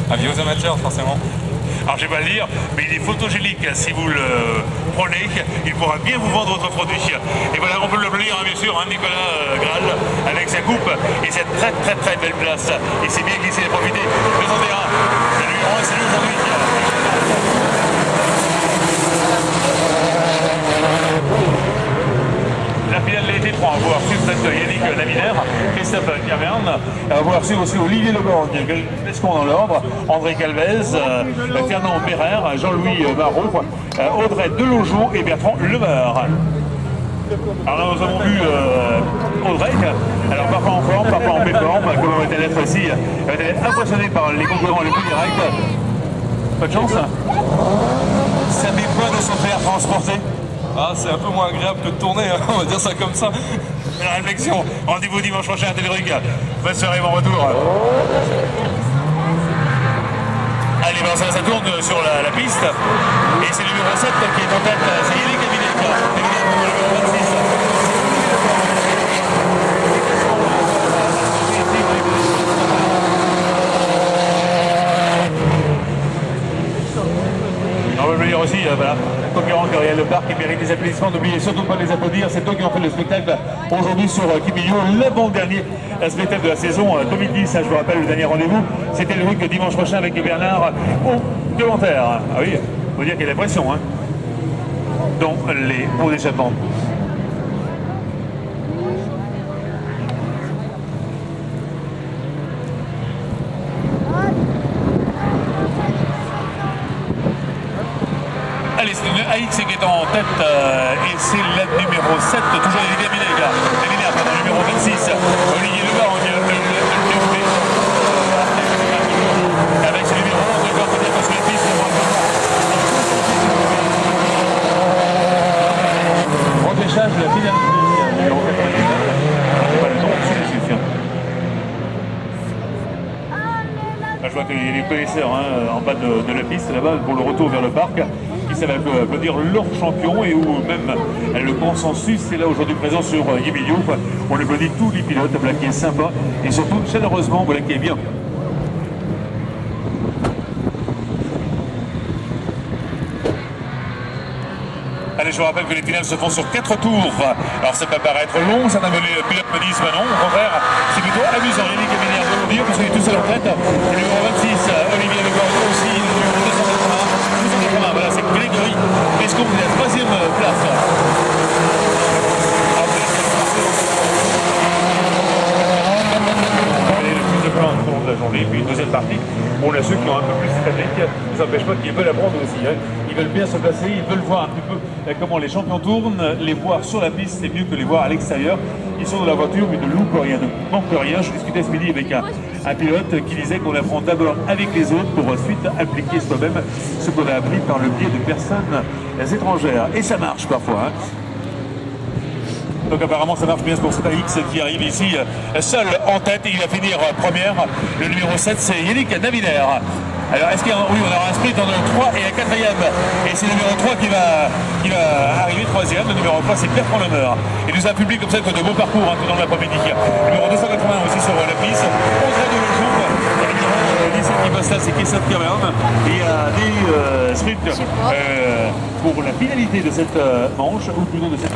Avis aux amateurs, forcément. Alors je vais pas le dire, mais il est photogénique. Si vous le prenez, il pourra bien vous vendre votre produit. Et voilà, on peut le lire, bien sûr, Nicolas Graal, avec sa coupe et cette très belle place. Et c'est bien glissé, profitez. 201, c'est le numéro 1, c'est lui aujourd'hui. La finale de l'été 3, on va pouvoir suivre Yannick Naminaire, Christophe Caverne, on va pouvoir suivre aussi Olivier Leborgne, Lescon dans l'ordre, André Calvez, Fernand Bérère, Jean-Louis Marot, Audrey Delaugeau et Bertrand Lemeur. Alors là, nous avons vu Audrey, alors parfois en forme, parfois en méforme, comme on va être ici, elle va être impressionnée par les concurrents les plus directs. Pas de chance. Ça met pas de se faire transporter. Ah, c'est un peu moins agréable que de tourner, hein, on va dire ça comme ça. La réflexion, rendez-vous dimanche prochain à Télérug. Bonne soirée, bon retour. Allez, ben ça tourne sur la piste. Et c'est le numéro 7 qui est en tête, c'est Yannick Naminaire. Numéro 26. On va le dire aussi, voilà, concurrent Gabriel Leparc qui mérite des applaudissements. N'oubliez surtout pas de les applaudir. C'est eux qui ont fait le spectacle aujourd'hui sur Kibillou, l'avant-dernier spectacle de la saison 2010. Je vous rappelle, le dernier rendez-vous, c'était le week dimanche prochain avec Bernard au commentaire. Ah oui, il faut dire qu'il y a de la pression, hein, dans les pots d'échappement. Allez, c'est une AX qui est en tête et c'est le numéro 7, toujours Olivier Naminaire, pardon, numéro 26, Olivier Leborgne, avec ce numéro 11, encore peut-être sur les pistes. Repêchage de la finale numéro 99, pas le nom, c'est le suffisant. Je vois qu'il y a des connaisseurs en bas de la piste là-bas pour le retour vers le parc. Ça veut dire leur champion et où même le consensus est là aujourd'hui présent sur Yimilou. On applaudit tous les pilotes, voilà qui est sympa et surtout chaleureusement, voilà qui est bien. Allez, je vous rappelle que les finales se font sur 4 tours. Alors ça peut paraître long, certains pilotes me disent, bah non, au contraire, c'est plutôt amusant. Yannick Naminaire de le dire parce qu'il est tout seul en tête. Le numéro 26, Olivier Leborgne aussi, le numéro 280, voilà, c'est Grégory. Est-ce qu'on fait la 3e place? Allez, le plus de plan tout au long de la journée. Puis une deuxième partie, on a ceux qui ont un peu plus statique, ça n'empêche pas qu'ils veulent apprendre aussi. Hein. Ils veulent bien se placer, ils veulent voir un petit peu comment les champions tournent, les voir sur la piste, c'est mieux que les voir à l'extérieur. Ils sont dans la voiture, mais ne loupent rien, ne manquent rien. Je discutais ce midi avec un pilote qui disait qu'on apprend d'abord avec les autres pour ensuite appliquer soi-même ce qu'on a appris par le biais de personnes étrangères. Et ça marche parfois. Hein. Donc apparemment ça marche bien pour cette AX qui arrive ici seul en tête et il va finir première. Le numéro 7 c'est Yannick Naminaire. Alors est-ce qu'il y a oui, on aura un sprint dans le 3 et un 4e. Et c'est le numéro 3 qui va arriver 3e. Le numéro 3 c'est Bertrand Lemeur. Et nous avons un public comme ça de beaux parcours tout dans l'après-midi. Le numéro 280 aussi sur la piste. Audrey Delaugeau. Le numéro 17 qui passe là c'est Christophe Caverne. Et il y a des sprints pour la finalité de cette manche, ou plutôt de cette